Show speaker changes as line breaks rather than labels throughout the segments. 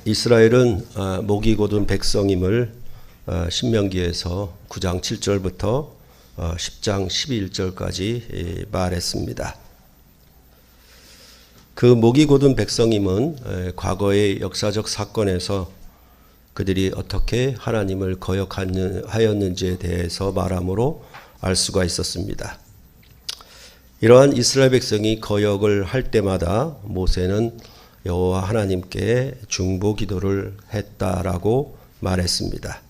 이스라엘은 목이 곧은 백성임을 신명기에서 9장 7절부터 10장 11절까지 말했습니다. 그 목이 곧은 백성임은 과거의 역사적 사건에서 그들이 어떻게 하나님을 거역하였는지에 대해서 말함으로 알 수가 있었습니다. 이러한 이스라엘 백성이 거역을 할 때마다 모세는 여호와 하나님께 중보 기도를 했다라고 말했습니다.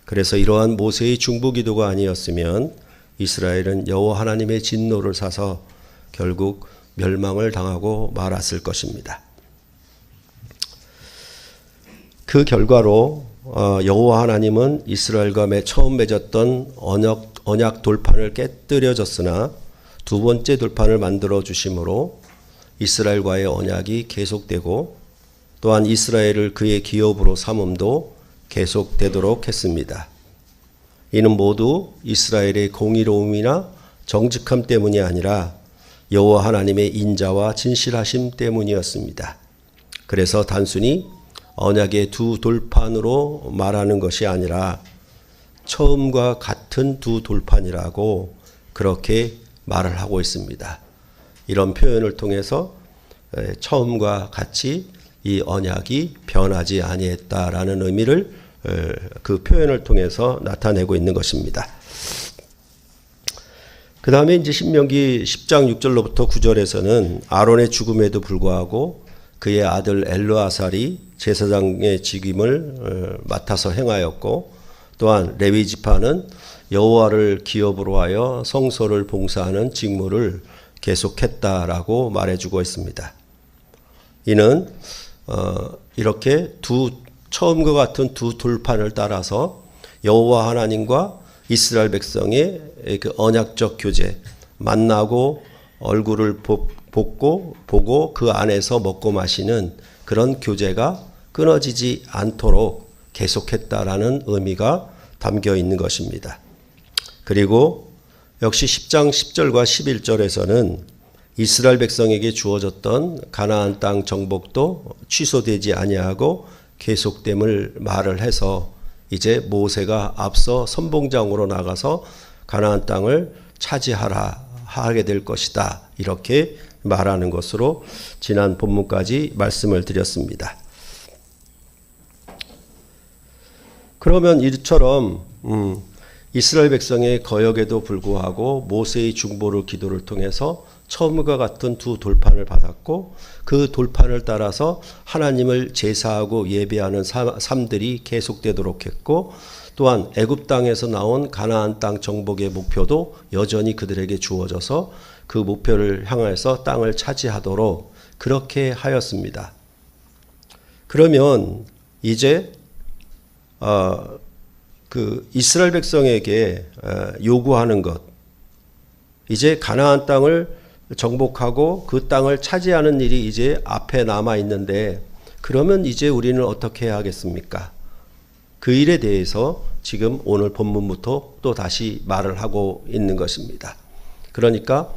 그래서 이러한 모세의 중보 기도가 아니었으면 이스라엘은 여호와 하나님의 진노를 사서 결국 멸망을 당하고 말았을 것입니다. 그 결과로 여호와 하나님은 이스라엘과 처음 맺었던 언약 돌판을 깨뜨려졌으나 두 번째 돌판을 만들어 주심으로 이스라엘과의 언약이 계속되고 또한 이스라엘을 그의 기업으로 삼음도 계속되도록 했습니다. 이는 모두 이스라엘의 공의로움이나 정직함 때문이 아니라 여호와 하나님의 인자와 진실하심 때문이었습니다. 그래서 단순히 언약의 두 돌판으로 말하는 것이 아니라 처음과 같은 두 돌판이라고 그렇게 말을 하고 있습니다. 이런 표현을 통해서 처음과 같이 이 언약이 변하지 아니했다라는 의미를 그 표현을 통해서 나타내고 있는 것입니다. 그 다음에 이제 신명기 10장 6절로부터 9절에서는 아론의 죽음에도 불구하고 그의 아들 엘르아살이 제사장의 직임을 맡아서 행하였고 또한 레위 지파는 여호와를 기업으로 하여 성소를 봉사하는 직무를 계속했다라고 말해주고 있습니다. 이는 이렇게 처음과 같은 두 돌판을 따라서 여호와 하나님과 이스라엘 백성의 그 언약적 교제, 만나고 얼굴을 보고 그 안에서 먹고 마시는 그런 교제가 끊어지지 않도록 계속했다라는 의미가 담겨 있는 것입니다. 그리고 역시 10장 10절과 11절에서는 이스라엘 백성에게 주어졌던 가나안 땅 정복도 취소되지 아니하고 계속됨을 말을 해서 이제 모세가 앞서 선봉장으로 나가서 가나안 땅을 하게 될 것이다. 이렇게 말하는 것으로 지난 본문까지 말씀을 드렸습니다. 그러면 이처럼 이스라엘 백성의 거역에도 불구하고 모세의 중보를 기도를 통해서 처음과 같은 두 돌판을 받았고 그 돌판을 따라서 하나님을 제사하고 예배하는 삶들이 계속되도록 했고 또한 애굽 땅에서 나온 가나안 땅 정복의 목표도 여전히 그들에게 주어져서 그 목표를 향해서 땅을 차지하도록 그렇게 하였습니다. 그러면 이제 그 이스라엘 백성에게 요구하는 것, 이제 가나안 땅을 정복하고 그 땅을 차지하는 일이 이제 앞에 남아 있는데 그러면 이제 우리는 어떻게 해야 하겠습니까? 그 일에 대해서 지금 오늘 본문부터 또 다시 말을 하고 있는 것입니다. 그러니까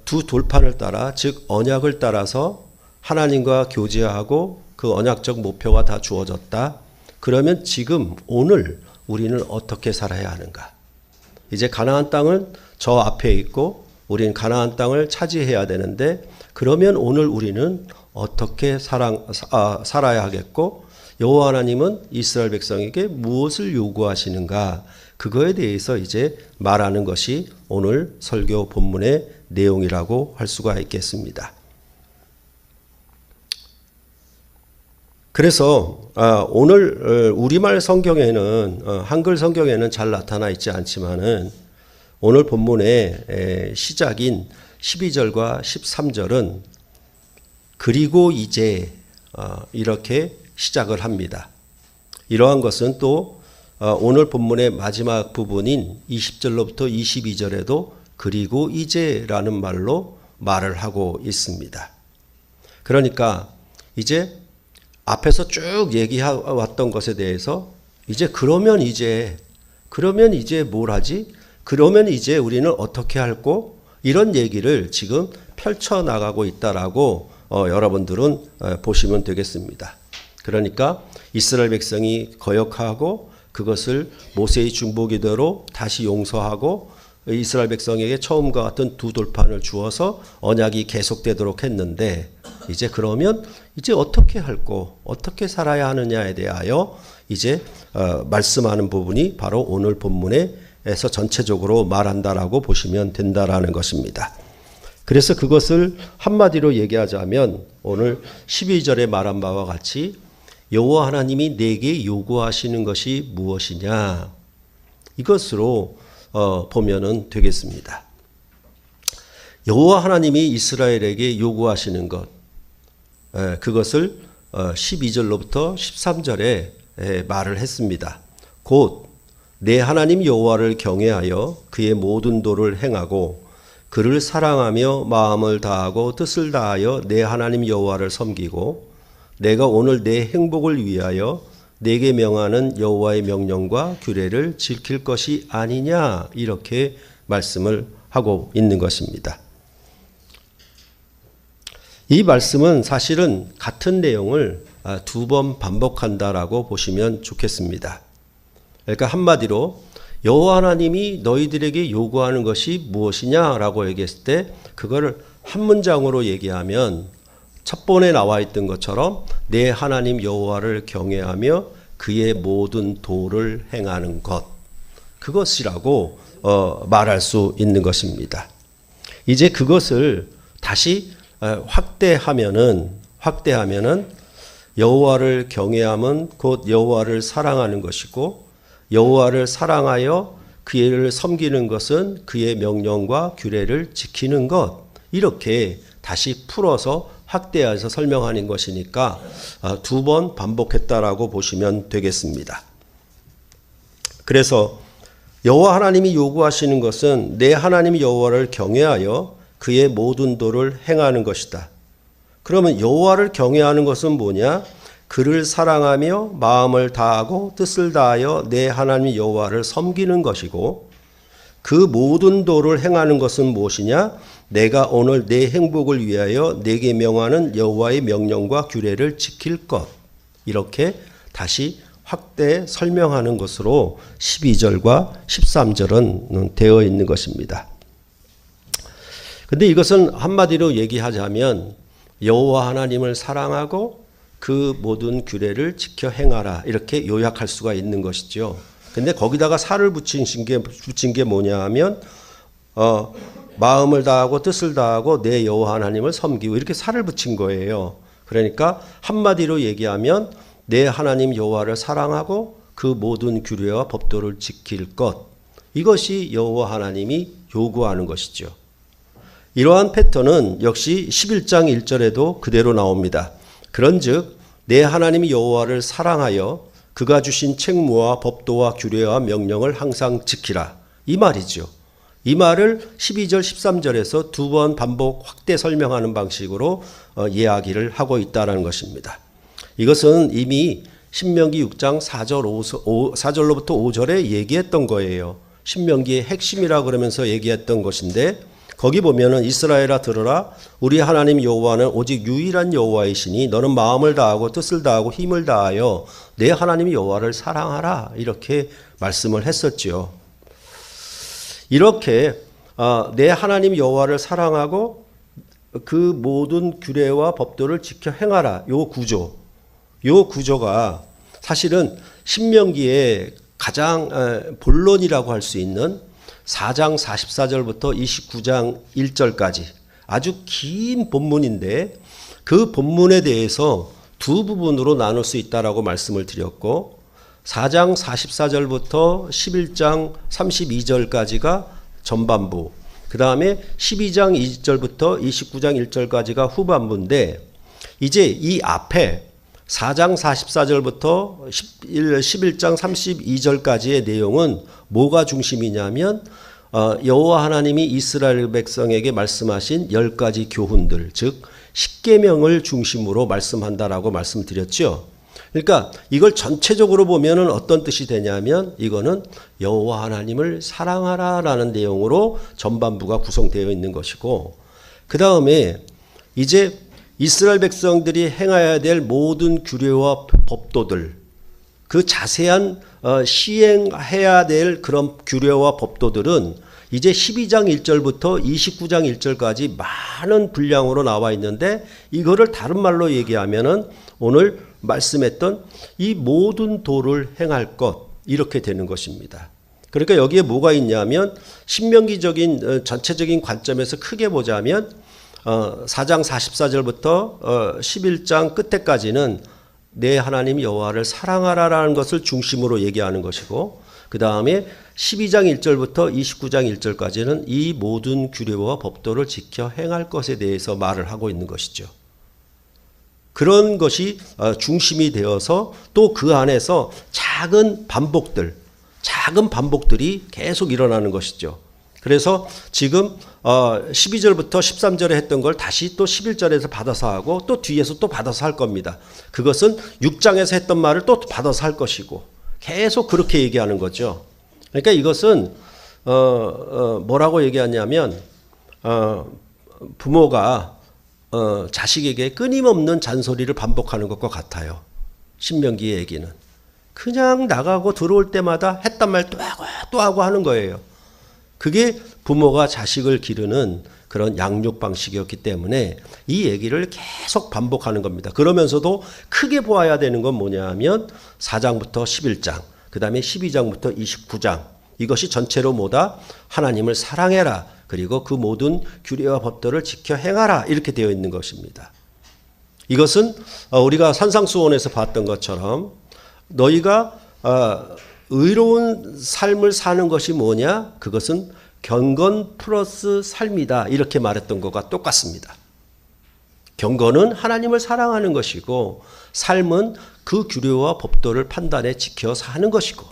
두 돌판을 따라 즉 언약을 따라서 하나님과 교제하고 그 언약적 목표가 다 주어졌다. 그러면 지금 오늘 우리는 어떻게 살아야 하는가? 이제 가나안 땅은 저 앞에 있고 우리는 가나안 땅을 차지해야 되는데 그러면 오늘 우리는 어떻게 살아야 하겠고 여호와 하나님은 이스라엘 백성에게 무엇을 요구하시는가? 그거에 대해서 이제 말하는 것이 오늘 설교 본문의 내용이라고 할 수가 있겠습니다. 그래서 오늘 우리말 성경에는 한글 성경에는 잘 나타나 있지 않지만은 오늘 본문의 시작인 12절과 13절은 그리고 이제 이렇게 시작을 합니다. 이러한 것은 또 오늘 본문의 마지막 부분인 20절로부터 22절에도 그리고 이제라는 말로 말을 하고 있습니다. 그러니까 이제 앞에서 쭉 얘기해왔던 것에 대해서 이제 그러면 이제 뭘 하지? 그러면 이제 우리는 어떻게 할고? 이런 얘기를 지금 펼쳐나가고 있다라고 여러분들은 보시면 되겠습니다. 그러니까 이스라엘 백성이 거역하고 그것을 모세의 중보기도로 다시 용서하고 이스라엘 백성에게 처음과 같은 두 돌판을 주어서 언약이 계속되도록 했는데 이제 그러면 이제 어떻게 할고 어떻게 살아야 하느냐에 대하여 이제 말씀하는 부분이 바로 오늘 본문에서 전체적으로 말한다라고 보시면 된다라는 것입니다. 그래서 그것을 한마디로 얘기하자면 오늘 12절에 말한 바와 같이 여호와 하나님이 내게 요구하시는 것이 무엇이냐 이것으로 보면은 되겠습니다. 여호와 하나님이 이스라엘에게 요구하시는 것 그것을 12절로부터 13절에 말을 했습니다. 곧 내 하나님 여호와를 경외하여 그의 모든 도를 행하고 그를 사랑하며 마음을 다하고 뜻을 다하여 내 하나님 여호와를 섬기고 내가 오늘 내 행복을 위하여 내게 명하는 여호와의 명령과 규례를 지킬 것이 아니냐 이렇게 말씀을 하고 있는 것입니다. 이 말씀은 사실은 같은 내용을 두 번 반복한다라고 보시면 좋겠습니다. 그러니까 한마디로 여호와 하나님이 너희들에게 요구하는 것이 무엇이냐라고 얘기했을 때 그거를 한 문장으로 얘기하면 첫 번에 나와 있던 것처럼 내 하나님 여호와를 경외하며 그의 모든 도를 행하는 것 그것이라고 말할 수 있는 것입니다. 이제 그것을 다시 확대하면은 여호와를 경외함은 곧 여호와를 사랑하는 것이고 여호와를 사랑하여 그를 섬기는 것은 그의 명령과 규례를 지키는 것 이렇게 다시 풀어서 확대해서 설명하는 것이니까 두 번 반복했다라고 보시면 되겠습니다. 그래서 여호와 하나님이 요구하시는 것은 내 하나님 여호와를 경외하여 그의 모든 도를 행하는 것이다. 그러면 여호와를 경외하는 것은 뭐냐? 그를 사랑하며 마음을 다하고 뜻을 다하여 내 하나님 여호와를 섬기는 것이고 그 모든 도를 행하는 것은 무엇이냐? 내가 오늘 내 행복을 위하여 내게 명하는 여호와의 명령과 규례를 지킬 것. 이렇게 다시 확대 설명하는 것으로 12절과 13절은 되어 있는 것입니다. 근데 이것은 한마디로 얘기하자면 여호와 하나님을 사랑하고 그 모든 규례를 지켜 행하라 이렇게 요약할 수가 있는 것이죠. 근데 거기다가 살을 붙인 게 뭐냐 하면 마음을 다하고 뜻을 다하고 내 여호와 하나님을 섬기고 이렇게 살을 붙인 거예요. 그러니까 한마디로 얘기하면 내 하나님 여호와를 사랑하고 그 모든 규례와 법도를 지킬 것 이것이 여호와 하나님이 요구하는 것이죠. 이러한 패턴은 역시 11장 1절에도 그대로 나옵니다. 그런즉 내 하나님 여호와를 사랑하여 그가 주신 책무와 법도와 규례와 명령을 항상 지키라 이 말이죠. 이 말을 12절 13절에서 두 번 반복 확대 설명하는 방식으로 이야기를 하고 있다는 것입니다. 이것은 이미 신명기 6장 4절로부터 5절에 얘기했던 거예요. 신명기의 핵심이라 그러면서 얘기했던 것인데 거기 보면은 이스라엘아 들으라 우리 하나님 여호와는 오직 유일한 여호와이시니 너는 마음을 다하고 뜻을 다하고 힘을 다하여 내 하나님 여호와를 사랑하라 이렇게 말씀을 했었지요. 이렇게 내 하나님 여호와를 사랑하고 그 모든 규례와 법도를 지켜 행하라 요 구조가 사실은 신명기의 가장 본론이라고 할 수 있는 4장 44절부터 29장 1절까지 아주 긴 본문인데 그 본문에 대해서 두 부분으로 나눌 수 있다라고 말씀을 드렸고 4장 44절부터 11장 32절까지가 전반부 그 다음에 12장 2절부터 29장 1절까지가 후반부인데 이제 이 앞에 4장 44절부터 11장 32절까지의 내용은 뭐가 중심이냐면 여호와 하나님이 이스라엘 백성에게 말씀하신 10가지 교훈들 즉 10계명을 중심으로 말씀한다라고 말씀드렸죠. 그러니까 이걸 전체적으로 보면은 어떤 뜻이 되냐면 이거는 여호와 하나님을 사랑하라라는 내용으로 전반부가 구성되어 있는 것이고 그 다음에 이제 이스라엘 백성들이 행해야 될 모든 규례와 법도들, 그 자세한 시행해야 될 그런 규례와 법도들은 이제 12장 1절부터 29장 1절까지 많은 분량으로 나와 있는데, 이거를 다른 말로 얘기하면은 오늘 말씀했던 이 모든 도를 행할 것, 이렇게 되는 것입니다. 그러니까 여기에 뭐가 있냐면 신명기적인 전체적인 관점에서 크게 보자면 4장 44절부터 11장 끝에까지는 내 하나님 여호와를 사랑하라라는 것을 중심으로 얘기하는 것이고, 그 다음에 12장 1절부터 29장 1절까지는 이 모든 규례와 법도를 지켜 행할 것에 대해서 말을 하고 있는 것이죠. 그런 것이 중심이 되어서 또 그 안에서 작은 반복들이 계속 일어나는 것이죠. 그래서 지금 12절부터 13절에 했던 걸 다시 또 11절에서 받아서 하고 또 뒤에서 또 받아서 할 겁니다. 그것은 6장에서 했던 말을 또 받아서 할 것이고, 계속 그렇게 얘기하는 거죠. 그러니까 이것은 뭐라고 얘기하냐면 부모가 자식에게 끊임없는 잔소리를 반복하는 것과 같아요. 신명기의 얘기는 그냥 나가고 들어올 때마다 했단 말 또 하고 하는 거예요. 그게 부모가 자식을 기르는 그런 양육 방식이었기 때문에 이 얘기를 계속 반복하는 겁니다. 그러면서도 크게 보아야 되는 건 뭐냐 하면 4장부터 11장, 그 다음에 12장부터 29장, 이것이 전체로 뭐다? 하나님을 사랑해라, 그리고 그 모든 규례와 법도를 지켜 행하라, 이렇게 되어 있는 것입니다. 이것은 우리가 산상수훈에서 봤던 것처럼 너희가 의로운 삶을 사는 것이 뭐냐? 그것은 경건 플러스 삶이다, 이렇게 말했던 것과 똑같습니다. 경건은 하나님을 사랑하는 것이고, 삶은 그 규례와 법도를 판단해 지켜 사는 것이고,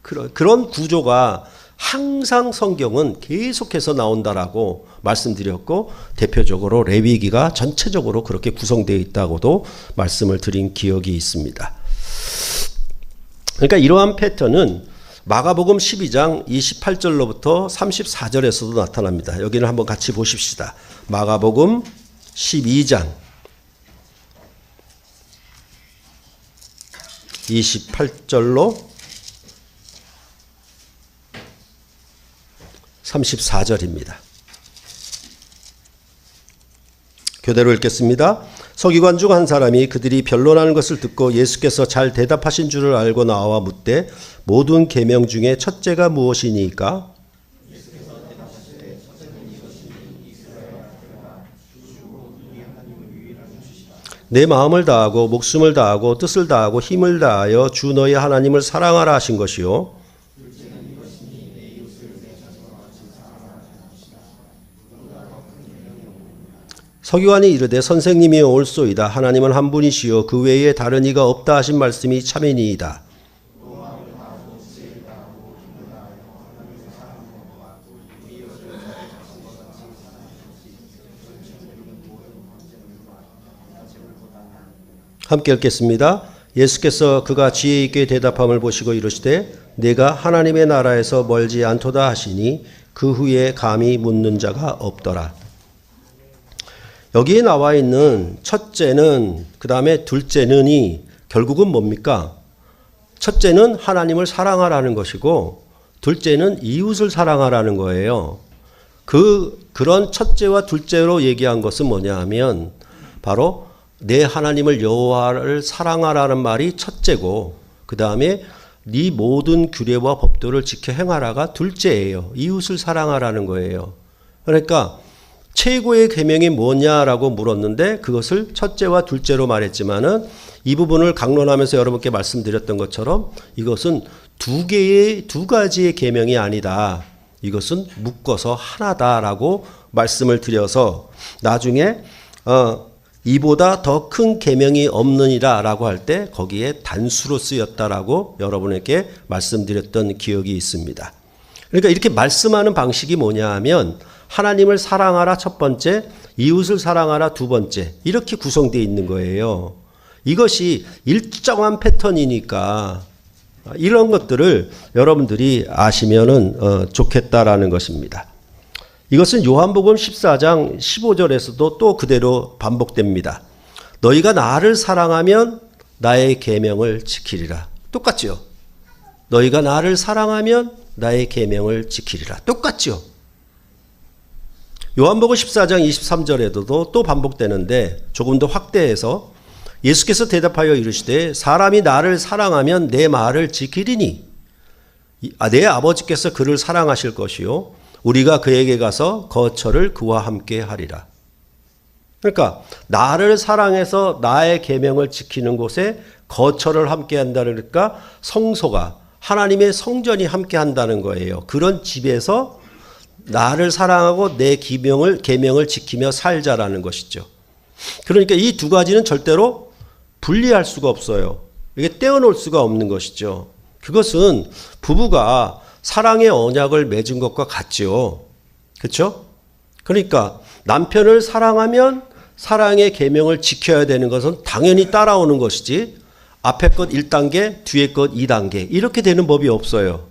그런 구조가 항상 성경은 계속해서 나온다라고 말씀드렸고, 대표적으로 레위기가 전체적으로 그렇게 구성되어 있다고도 말씀을 드린 기억이 있습니다. 그러니까 이러한 패턴은 마가복음 12장 28절로부터 34절에서도 나타납니다. 여기는 한번 같이 보십시다. 마가복음 12장 28절로 34절입니다. 교대로 읽겠습니다. 서기관 중 한 사람이 그들이 변론하는 것을 듣고 예수께서 잘 대답하신 줄을 알고 나와 묻되 모든 계명 중에 첫째가 무엇이니까? 내 마음을 다하고 목숨을 다하고 뜻을 다하고 힘을 다하여 주 너희 하나님을 사랑하라 하신 것이요. 서기관이 이르되 선생님이 옳소이다. 하나님은 한 분이시요 그 외에 다른 이가 없다 하신 말씀이 참이니이다. 함께 읽겠습니다. 예수께서 그가 지혜 있게 대답함을 보시고 이르시되 내가 하나님의 나라에서 멀지 않도다 하시니 그 후에 감히 묻는 자가 없더라. 여기에 나와 있는 첫째는, 그 다음에 둘째는이 결국은 뭡니까? 첫째는 하나님을 사랑하라는 것이고, 둘째는 이웃을 사랑하라는 거예요. 그런 첫째와 둘째로 얘기한 것은 뭐냐 하면 바로 내 하나님을 여호와를 사랑하라는 말이 첫째고, 그 다음에 네 모든 규례와 법도를 지켜 행하라가 둘째예요. 이웃을 사랑하라는 거예요. 그러니까 최고의 계명이 뭐냐라고 물었는데 그것을 첫째와 둘째로 말했지만은 이 부분을 강론하면서 여러분께 말씀드렸던 것처럼 이것은 두 가지의 계명이 아니다. 이것은 묶어서 하나다라고 말씀을 드려서 나중에 이보다 더 큰 계명이 없느니라라고 할 때 거기에 단수로 쓰였다라고 여러분에게 말씀드렸던 기억이 있습니다. 그러니까 이렇게 말씀하는 방식이 뭐냐 하면 하나님을 사랑하라 첫 번째, 이웃을 사랑하라 두 번째, 이렇게 구성되어 있는 거예요. 이것이 일정한 패턴이니까 이런 것들을 여러분들이 아시면은 좋겠다라는 것입니다. 이것은 요한복음 14장 15절에서도 또 그대로 반복됩니다. 너희가 나를 사랑하면 나의 계명을 지키리라. 똑같죠? 너희가 나를 사랑하면 나의 계명을 지키리라. 똑같죠? 요한복음 14장 23절에도 또 반복되는데 조금 더 확대해서 예수께서 대답하여 이르시되 사람이 나를 사랑하면 내 말을 지키리니 내 아버지께서 그를 사랑하실 것이요 우리가 그에게 가서 거처를 그와 함께 하리라. 그러니까 나를 사랑해서 나의 계명을 지키는 곳에 거처를 함께 한다니까 성소가 하나님의 성전이 함께 한다는 거예요. 그런 집에서 나를 사랑하고 내 계명을 지키며 살자라는 것이죠. 그러니까 이 두 가지는 절대로 분리할 수가 없어요. 이게 떼어놓을 수가 없는 것이죠. 그것은 부부가 사랑의 언약을 맺은 것과 같죠. 그렇죠? 그러니까 남편을 사랑하면 사랑의 계명을 지켜야 되는 것은 당연히 따라오는 것이지 앞에 것 1단계, 뒤에 것 2단계 이렇게 되는 법이 없어요.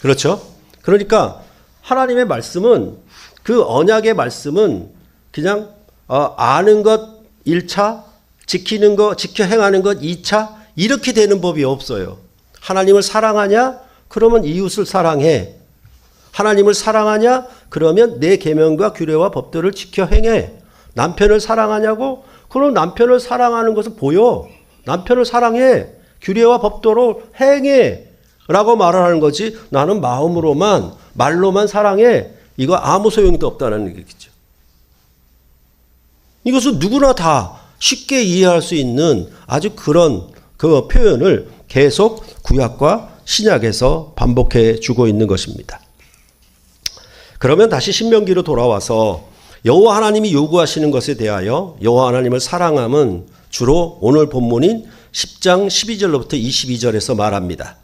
그렇죠? 그러니까 하나님의 말씀은 그 언약의 말씀은 그냥 아는 것 1차, 지키는 것, 지켜 행하는 것 2차 이렇게 되는 법이 없어요. 하나님을 사랑하냐? 그러면 이웃을 사랑해. 하나님을 사랑하냐? 그러면 내 계명과 규례와 법들을 지켜 행해. 남편을 사랑하냐고? 그럼 남편을 사랑하는 것을 보여. 남편을 사랑해. 규례와 법도로 행해. 라고 말을 하는 거지. 나는 마음으로만 말로만 사랑해. 이거 아무 소용도 없다는 얘기죠. 이것은 누구나 다 쉽게 이해할 수 있는 아주 그런 그 표현을 계속 구약과 신약에서 반복해 주고 있는 것입니다. 그러면 다시 신명기로 돌아와서 여호와 하나님이 요구하시는 것에 대하여 여호와 하나님을 사랑함은 주로 오늘 본문인 10장 12절로부터 22절에서 말합니다.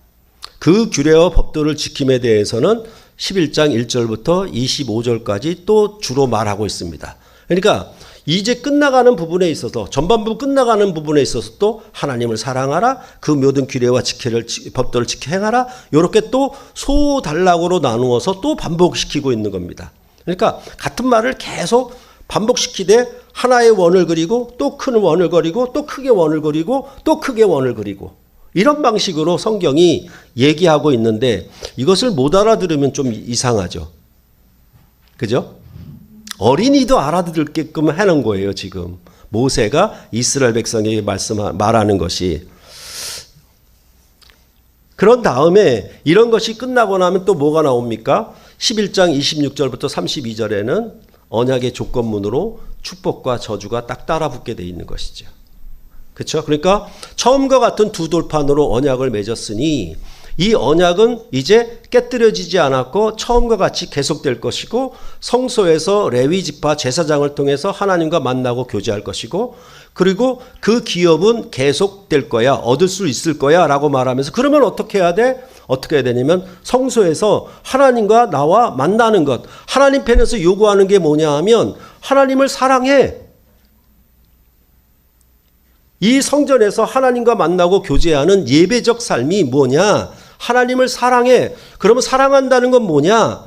그 규례와 법도를 지킴에 대해서는 11장 1절부터 25절까지 또 주로 말하고 있습니다. 그러니까 이제 끝나가는 부분에 있어서 전반부 끝나가는 부분에 있어서 또 하나님을 사랑하라 그 모든 규례와 법도를 지켜 행하라 이렇게 또 소단락으로 나누어서 또 반복시키고 있는 겁니다. 그러니까 같은 말을 계속 반복시키되 하나의 원을 그리고 또 큰 원을 그리고 또 크게 원을 그리고 또 크게 원을 그리고 이런 방식으로 성경이 얘기하고 있는데 이것을 못 알아들으면 좀 이상하죠. 그죠? 어린이도 알아들게끔 하는 거예요, 지금. 모세가 이스라엘 백성에게 말하는 것이. 그런 다음에 이런 것이 끝나고 나면 또 뭐가 나옵니까? 11장 26절부터 32절에는 언약의 조건문으로 축복과 저주가 딱 따라붙게 돼 있는 것이죠. 그렇죠? 그러니까 처음과 같은 두 돌판으로 언약을 맺었으니 이 언약은 이제 깨뜨려지지 않았고 처음과 같이 계속될 것이고 성소에서 레위 지파 제사장을 통해서 하나님과 만나고 교제할 것이고 그리고 그 기업은 계속될 거야. 얻을 수 있을 거야 라고 말하면서 그러면 어떻게 해야 돼? 어떻게 해야 되냐면 성소에서 하나님과 나와 만나는 것. 하나님 편에서 요구하는 게 뭐냐 하면 하나님을 사랑해. 이 성전에서 하나님과 만나고 교제하는 예배적 삶이 뭐냐? 하나님을 사랑해. 그러면 사랑한다는 건 뭐냐?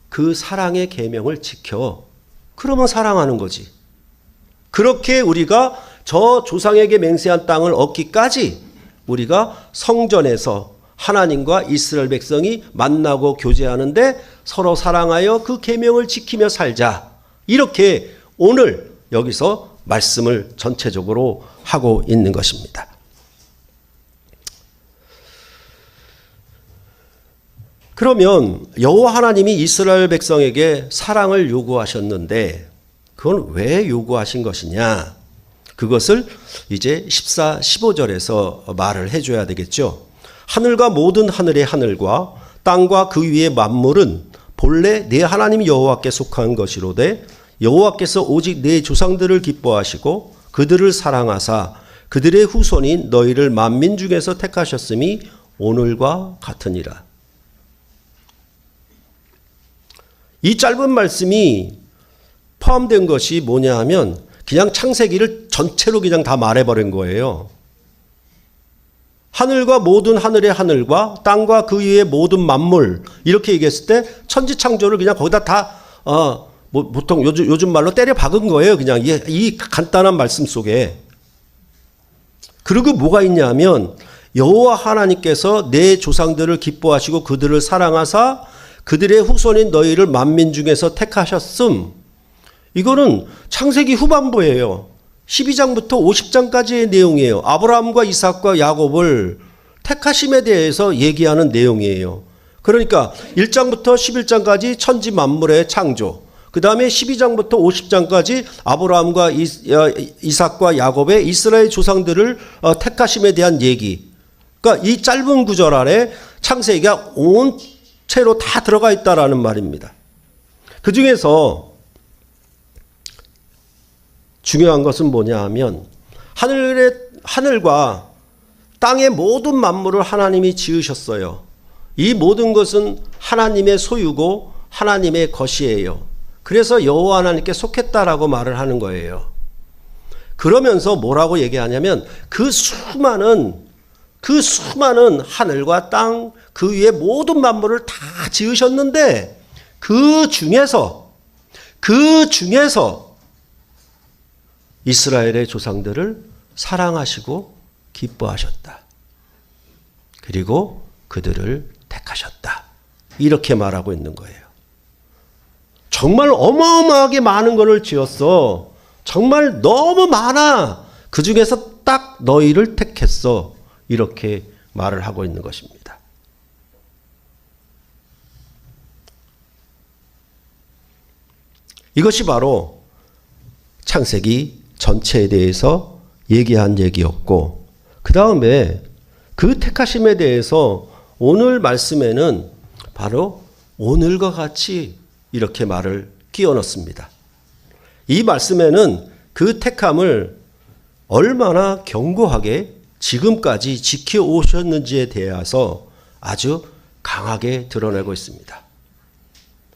그 사랑의 계명을 지켜. 그러면 사랑하는 거지. 그렇게 우리가 저 조상에게 맹세한 땅을 얻기까지 우리가 성전에서 하나님과 이스라엘 백성이 만나고 교제하는데 서로 사랑하여 그 계명을 지키며 살자. 이렇게 오늘 여기서 말씀을 전체적으로 하고 있는 것입니다. 그러면 여호와 하나님이 이스라엘 백성에게 사랑을 요구하셨는데 그건 왜 요구하신 것이냐? 그것을 이제 14, 15절에서 말을 해줘야 되겠죠. 하늘과 모든 하늘의 하늘과 땅과 그 위의 만물은 본래 내 하나님 여호와께 속한 것이로되 여호와께서 오직 내 조상들을 기뻐하시고 그들을 사랑하사 그들의 후손인 너희를 만민 중에서 택하셨음이 오늘과 같으니라. 이 짧은 말씀이 포함된 것이 뭐냐 하면 그냥 창세기를 전체로 그냥 다 말해버린 거예요. 하늘과 모든 하늘의 하늘과 땅과 그 위의 모든 만물 이렇게 얘기했을 때 천지창조를 그냥 거기다 다 뭐 보통 요즘 말로 때려 박은 거예요. 그냥 이 간단한 말씀 속에. 그리고 뭐가 있냐면 여호와 하나님께서 내 조상들을 기뻐하시고 그들을 사랑하사 그들의 후손인 너희를 만민 중에서 택하셨음. 이거는 창세기 후반부예요. 12장부터 50장까지의 내용이에요. 아브라함과 이삭과 야곱을 택하심에 대해서 얘기하는 내용이에요. 그러니까 1장부터 11장까지 천지 만물의 창조, 그 다음에 12장부터 50장까지 아브라함과 이삭과 야곱의 이스라엘 조상들을 택하심에 대한 얘기. 그러니까 이 짧은 구절 안에 창세기가 온 채로 다 들어가 있다라는 말입니다. 그 중에서 중요한 것은 뭐냐 하면 하늘과 땅의 모든 만물을 하나님이 지으셨어요. 이 모든 것은 하나님의 소유고 하나님의 것이에요. 그래서 여호와 하나님께 속했다라고 말을 하는 거예요. 그러면서 뭐라고 얘기하냐면 그 수많은 하늘과 땅, 그 위에 모든 만물을 다 지으셨는데 그 중에서 이스라엘의 조상들을 사랑하시고 기뻐하셨다. 그리고 그들을 택하셨다. 이렇게 말하고 있는 거예요. 정말 어마어마하게 많은 것을 지었어. 정말 너무 많아. 그 중에서 딱 너희를 택했어. 이렇게 말을 하고 있는 것입니다. 이것이 바로 창세기 전체에 대해서 얘기한 얘기였고, 그 다음에 그 택하심에 대해서 오늘 말씀에는 바로 오늘과 같이 이렇게 말을 끼워 넣습니다. 이 말씀에는 그 택함을 얼마나 견고하게 지금까지 지켜오셨는지에 대해서 아주 강하게 드러내고 있습니다.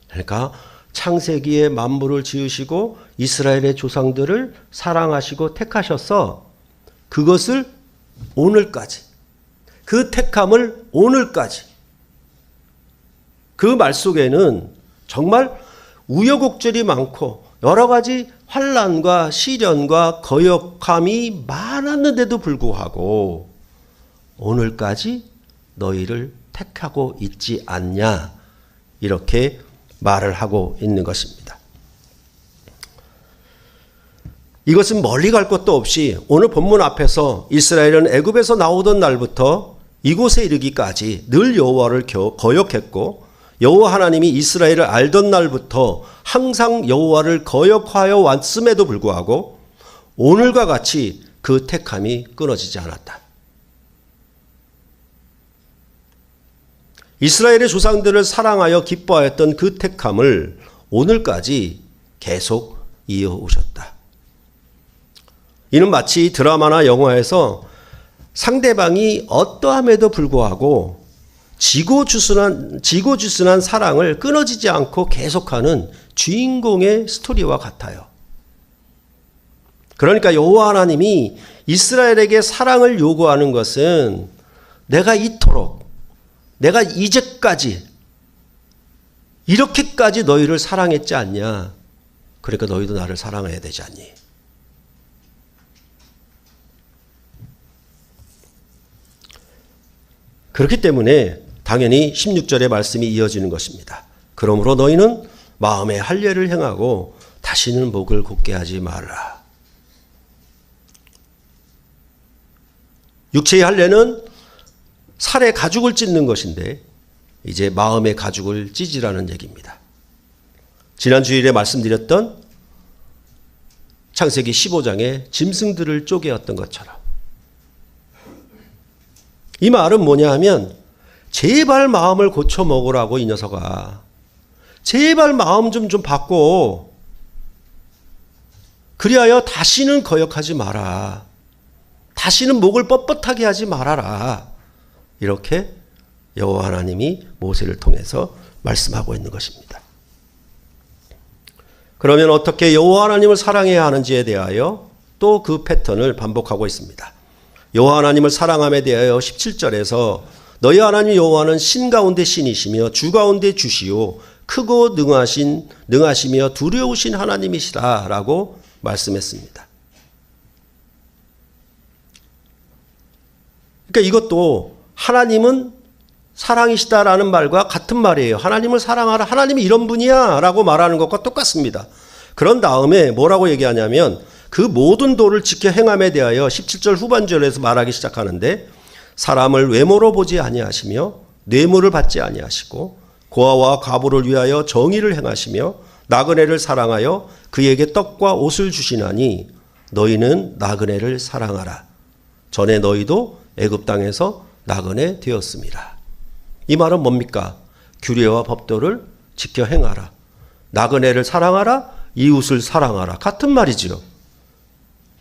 그러니까 창세기에 만물을 지으시고 이스라엘의 조상들을 사랑하시고 택하셔서 그것을 오늘까지, 그 택함을 오늘까지, 그 말 속에는 정말 우여곡절이 많고 여러 가지 환난과 시련과 거역함이 많았는데도 불구하고 오늘까지 너희를 택하고 있지 않냐, 이렇게 말을 하고 있는 것입니다. 이것은 멀리 갈 것도 없이 오늘 본문 앞에서 이스라엘은 애굽에서 나오던 날부터 이곳에 이르기까지 늘 여호와를 거역했고, 여호와 하나님이 이스라엘을 알던 날부터 항상 여호와를 거역하여 왔음에도 불구하고 오늘과 같이 그 택함이 끊어지지 않았다. 이스라엘의 조상들을 사랑하여 기뻐하였던 그 택함을 오늘까지 계속 이어오셨다. 이는 마치 드라마나 영화에서 상대방이 어떠함에도 불구하고 지고주순한 사랑을 끊어지지 않고 계속하는 주인공의 스토리와 같아요. 그러니까 여호와 하나님이 이스라엘에게 사랑을 요구하는 것은 내가 이토록, 내가 이제까지 이렇게까지 너희를 사랑했지 않냐. 그러니까 너희도 나를 사랑해야 되지 않니. 그렇기 때문에 당연히 16절의 말씀이 이어지는 것입니다. 그러므로 너희는 마음에 할례를 행하고 다시는 목을 곧게 하지 말라. 육체의 할례는 살의 가죽을 찢는 것인데 이제 마음의 가죽을 찢으라는 얘기입니다. 지난 주일에 말씀드렸던 창세기 15장의 짐승들을 쪼개었던 것처럼, 이 말은 뭐냐 하면 제발 마음을 고쳐 먹으라고, 이 녀석아. 제발 마음 좀 바꿔. 그리하여 다시는 거역하지 마라. 다시는 목을 뻣뻣하게 하지 말아라. 이렇게 여호와 하나님이 모세를 통해서 말씀하고 있는 것입니다. 그러면 어떻게 여호와 하나님을 사랑해야 하는지에 대하여 또 그 패턴을 반복하고 있습니다. 여호와 하나님을 사랑함에 대하여 17절에서 너희 하나님 여호와는 신 가운데 신이시며 주 가운데 주시요 크고 능하시며 두려우신 하나님이시라라고 말씀했습니다. 그러니까 이것도 하나님은 사랑이시다라는 말과 같은 말이에요. 하나님을 사랑하라. 하나님이 이런 분이야 라고 말하는 것과 똑같습니다. 그런 다음에 뭐라고 얘기하냐면 그 모든 도를 지켜 행함에 대하여 17절 후반절에서 말하기 시작하는데 사람을 외모로 보지 아니하시며 뇌물을 받지 아니하시고 고아와 과부를 위하여 정의를 행하시며 나그네를 사랑하여 그에게 떡과 옷을 주시나니 너희는 나그네를 사랑하라. 전에 너희도 애굽 땅에서 나그네 되었습니다. 이 말은 뭡니까? 규례와 법도를 지켜 행하라. 나그네를 사랑하라. 이웃을 사랑하라. 같은 말이지요.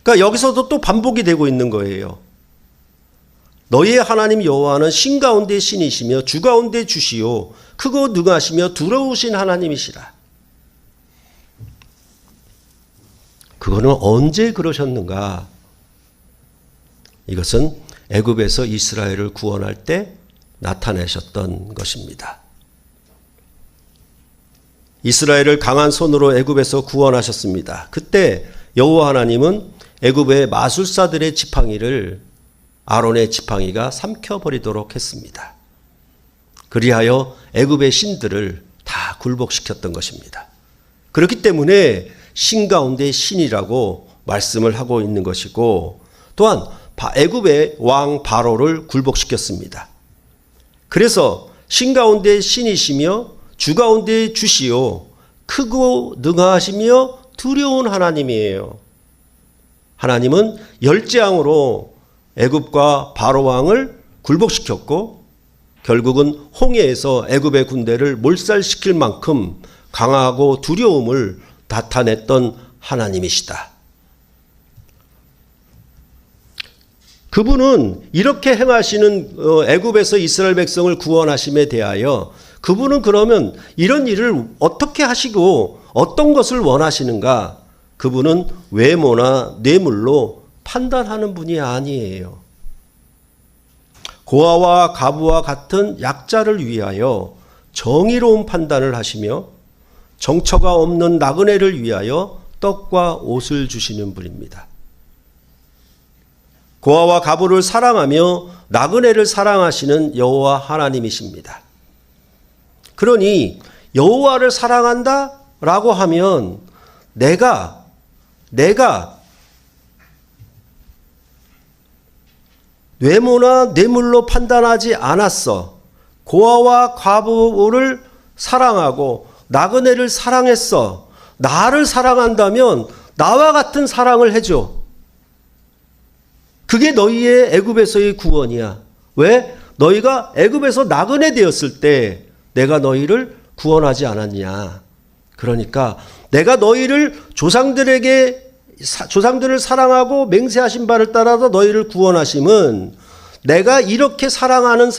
그러니까 여기서도 또 반복이 되고 있는 거예요. 너희의 하나님 여호와는 신 가운데 신이시며 주 가운데 주시요 크고 능하시며 두려우신 하나님이시라. 그거는 언제 그러셨는가? 이것은 애굽에서 이스라엘을 구원할 때 나타내셨던 것입니다. 이스라엘을 강한 손으로 애굽에서 구원하셨습니다. 그때 여호와 하나님은 애굽의 마술사들의 지팡이를 아론의 지팡이가 삼켜버리도록 했습니다. 그리하여 애굽의 신들을 다 굴복시켰던 것입니다. 그렇기 때문에 신 가운데 신이라고 말씀을 하고 있는 것이고 또한 애굽의 왕 바로를 굴복시켰습니다. 그래서 신 가운데 신이시며 주 가운데 주시요 크고 능하시며 두려운 하나님이에요. 하나님은 열재앙으로 애굽과 바로 왕을 굴복시켰고 결국은 홍해에서 애굽의 군대를 몰살시킬 만큼 강하고 두려움을 나타냈던 하나님이시다. 그분은 이렇게 행하시는 애굽에서 이스라엘 백성을 구원하심에 대하여 그분은 그러면 이런 일을 어떻게 하시고 어떤 것을 원하시는가? 그분은 외모나 뇌물로 판단하는 분이 아니에요. 고아와 과부와 같은 약자를 위하여 정의로운 판단을 하시며 정처가 없는 나그네를 위하여 떡과 옷을 주시는 분입니다. 고아와 과부를 사랑하며 나그네를 사랑하시는 여호와 하나님이십니다. 그러니 여호와를 사랑한다라고 하면 내가 외모나 뇌물로 판단하지 않았어. 고아와 과부를 사랑하고 나그네를 사랑했어. 나를 사랑한다면 나와 같은 사랑을 해줘. 그게 너희의 애굽에서의 구원이야. 왜? 너희가 애굽에서 나그네 되었을 때 내가 너희를 구원하지 않았냐. 그러니까 내가 너희를 조상들을 사랑하고 맹세하신 바를 따라서 너희를 구원하심은 내가 이렇게 사랑하는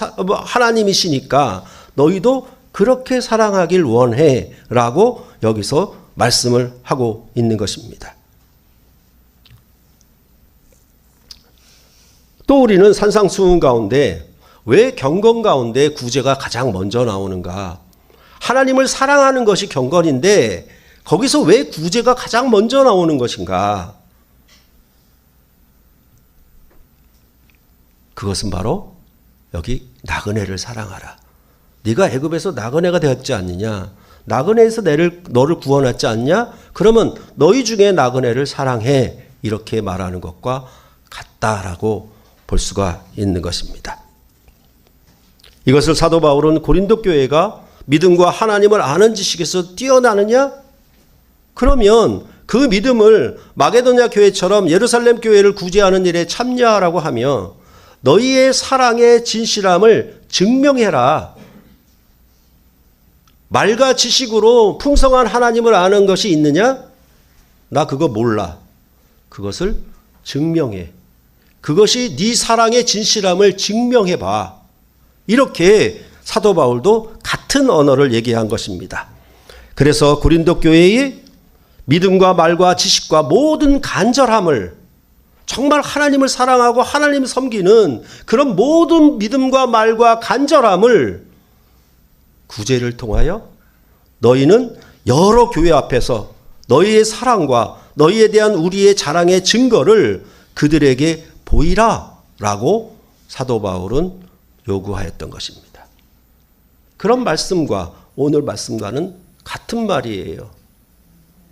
하나님이시니까 너희도 그렇게 사랑하길 원해 라고 여기서 말씀을 하고 있는 것입니다. 또 우리는 산상수훈 가운데 왜 경건 가운데 구제가 가장 먼저 나오는가? 하나님을 사랑하는 것이 경건인데 거기서 왜 구제가 가장 먼저 나오는 것인가? 그것은 바로 여기 나그네를 사랑하라. 네가 애굽에서 나그네가 되었지 않느냐? 나그네에서 너를 구원했지 않냐? 그러면 너희 중에 나그네를 사랑해. 이렇게 말하는 것과 같다라고 볼 수가 있는 것입니다. 이것을 사도 바울은 고린도 교회가 믿음과 하나님을 아는 지식에서 뛰어나느냐? 그러면 그 믿음을 마게도냐 교회처럼 예루살렘 교회를 구제하는 일에 참여하라고 하며 너희의 사랑의 진실함을 증명해라. 말과 지식으로 풍성한 하나님을 아는 것이 있느냐? 나 그거 몰라. 그것을 증명해. 그것이 네 사랑의 진실함을 증명해봐. 이렇게 사도 바울도 같은 언어를 얘기한 것입니다. 그래서 고린도 교회의 믿음과 말과 지식과 모든 간절함을 정말 하나님을 사랑하고 하나님을 섬기는 그런 모든 믿음과 말과 간절함을 구제를 통하여 너희는 여러 교회 앞에서 너희의 사랑과 너희에 대한 우리의 자랑의 증거를 그들에게 보이라 라고 사도 바울은 요구하였던 것입니다. 그런 말씀과 오늘 말씀과는 같은 말이에요.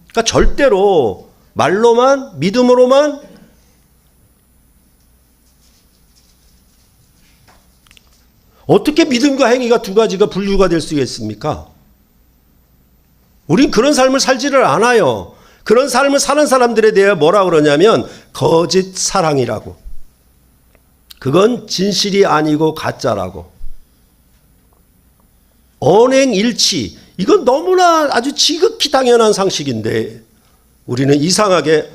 그러니까 절대로 말로만 믿음으로만 어떻게 믿음과 행위가 두 가지가 분류가 될 수가 있습니까? 우린 그런 삶을 살지를 않아요. 그런 삶을 사는 사람들에 대해 뭐라 그러냐면 거짓 사랑이라고. 그건 진실이 아니고 가짜라고. 언행일치. 이건 너무나 아주 지극히 당연한 상식인데 우리는 이상하게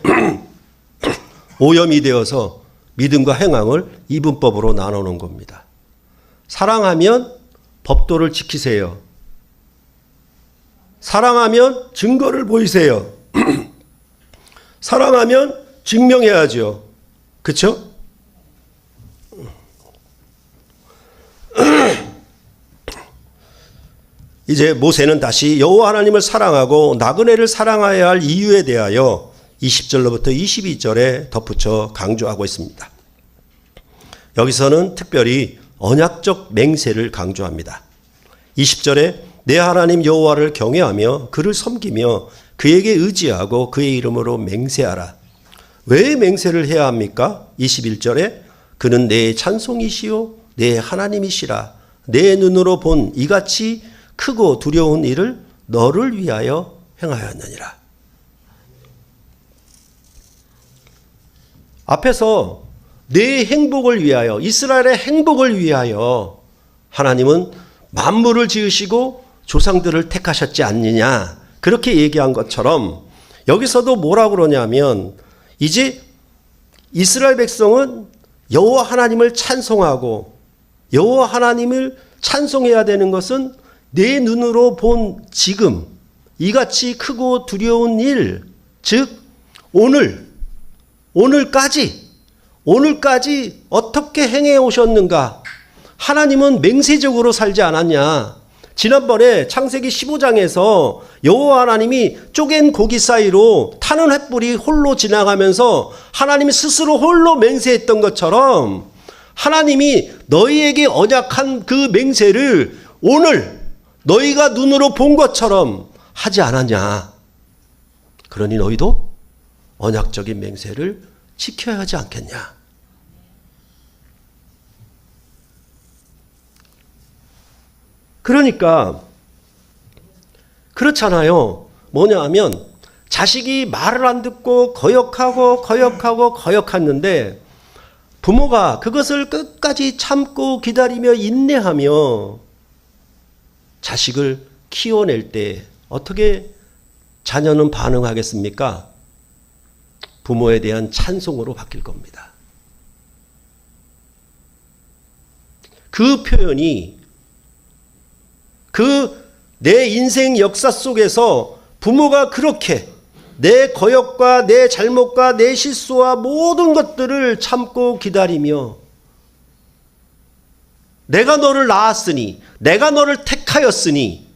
오염이 되어서 믿음과 행함을 이분법으로 나누는 겁니다. 사랑하면 법도를 지키세요. 사랑하면 증거를 보이세요. 사랑하면 증명해야죠. 그렇죠? 이제 모세는 다시 여호와 하나님을 사랑하고 나그네를 사랑해야 할 이유에 대하여 20절로부터 22절에 덧붙여 강조하고 있습니다. 여기서는 특별히 언약적 맹세를 강조합니다. 20절에 내 하나님 여호와를 경외하며 그를 섬기며 그에게 의지하고 그의 이름으로 맹세하라. 왜 맹세를 해야 합니까? 21절에 그는 내 찬송이시요 내 하나님이시라. 내 눈으로 본 이같이 크고 두려운 일을 너를 위하여 행하였느니라. 앞에서 내 행복을 위하여, 이스라엘의 행복을 위하여 하나님은 만물을 지으시고 조상들을 택하셨지 않느냐, 그렇게 얘기한 것처럼 여기서도 뭐라고 그러냐면 이제 이스라엘 백성은 여호와 하나님을 찬송하고 여호와 하나님을 찬송해야 되는 것은 내 눈으로 본 지금 이같이 크고 두려운 일, 즉 오늘까지 어떻게 행해 오셨는가? 하나님은 맹세적으로 살지 않았냐? 지난번에 창세기 15장에서 여호와 하나님이 쪼갠 고기 사이로 타는 횃불이 홀로 지나가면서 하나님이 스스로 홀로 맹세했던 것처럼 하나님이 너희에게 언약한 그 맹세를 오늘 너희가 눈으로 본 것처럼 하지 않았냐? 그러니 너희도 언약적인 맹세를 지켜야 하지 않겠냐? 그러니까 그렇잖아요. 뭐냐 하면 자식이 말을 안 듣고 거역하는데 부모가 그것을 끝까지 참고 기다리며 인내하며 자식을 키워낼 때 어떻게 자녀는 반응하겠습니까? 부모에 대한 찬송으로 바뀔 겁니다. 그 표현이 내 인생 역사 속에서 부모가 그렇게 내 거역과 내 잘못과 내 실수와 모든 것들을 참고 기다리며 내가 너를 낳았으니 내가 너를 택하였으니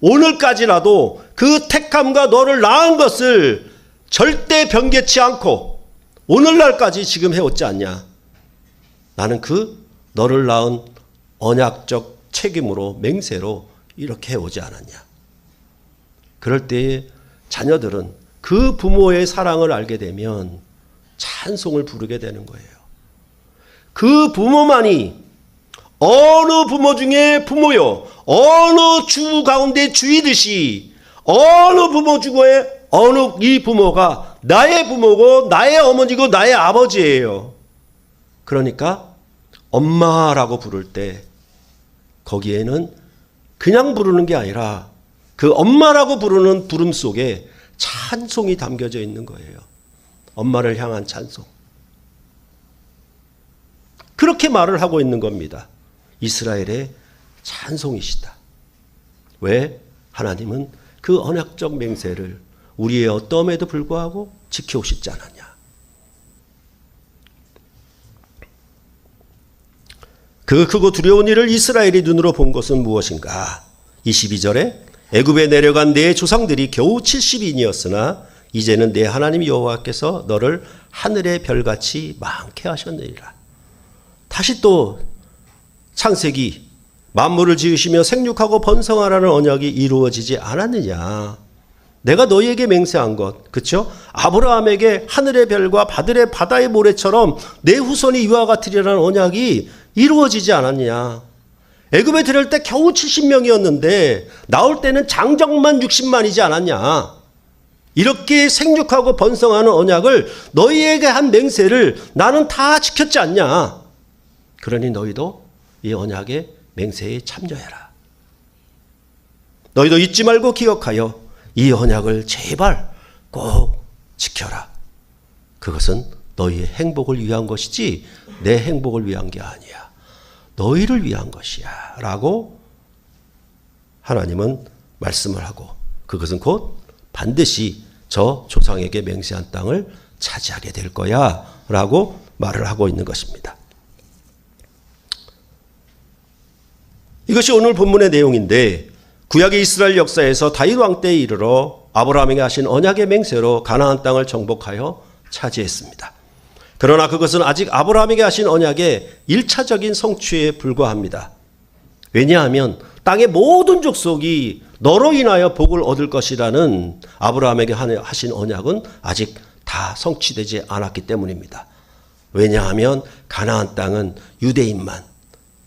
오늘까지라도 그 택함과 너를 낳은 것을 절대 변개치 않고 오늘날까지 지금 해왔지 않냐? 나는 그 너를 낳은 언약적 책임으로 맹세로 이렇게 해오지 않았냐? 그럴 때에 자녀들은 그 부모의 사랑을 알게 되면 찬송을 부르게 되는 거예요. 그 부모만이 어느 부모 중에 부모요, 어느 주 가운데 주이듯이 어느 부모 중에 어느 이 부모가 나의 부모고 나의 어머니고 나의 아버지예요. 그러니까 엄마라고 부를 때 거기에는 그냥 부르는 게 아니라 그 엄마라고 부르는 부름 속에 찬송이 담겨져 있는 거예요. 엄마를 향한 찬송. 그렇게 말을 하고 있는 겁니다. 이스라엘의 찬송이시다. 왜? 하나님은 그 언약적 맹세를 우리의 어떠함에도 불구하고 지켜오시지 않았냐. 그 크고 두려운 일을 이스라엘이 눈으로 본 것은 무엇인가? 22절에 애굽에 내려간 내 조상들이 겨우 70인이었으나 이제는 내 하나님 여호와께서 너를 하늘의 별같이 많게 하셨느니라. 다시 또 창세기 만물을 지으시며 생육하고 번성하라는 언약이 이루어지지 않았느냐. 내가 너희에게 맹세한 것, 그렇죠? 아브라함에게 하늘의 별과 바다의 모래처럼 내 후손이 이와 같으리라는 언약이 이루어지지 않았느냐. 애굽에 들어올 때 겨우 70명이었는데 나올 때는 장정만 60만이지 않았냐. 이렇게 생육하고 번성하는 언약을 너희에게 한 맹세를 나는 다 지켰지 않냐. 그러니 너희도 이 언약의 맹세에 참여해라. 너희도 잊지 말고 기억하여 이 언약을 제발 꼭 지켜라. 그것은 너희의 행복을 위한 것이지 내 행복을 위한 게 아니야. 너희를 위한 것이야 라고 하나님은 말씀을 하고, 그것은 곧 반드시 저 조상에게 맹세한 땅을 차지하게 될 거야 라고 말을 하고 있는 것입니다. 이것이 오늘 본문의 내용인데, 구약의 이스라엘 역사에서 다윗 왕 때에 이르러 아브라함에게 하신 언약의 맹세로 가나안 땅을 정복하여 차지했습니다. 그러나 그것은 아직 아브라함에게 하신 언약의 1차적인 성취에 불과합니다. 왜냐하면 땅의 모든 족속이 너로 인하여 복을 얻을 것이라는 아브라함에게 하신 언약은 아직 다 성취되지 않았기 때문입니다. 왜냐하면 가나안 땅은 유대인만,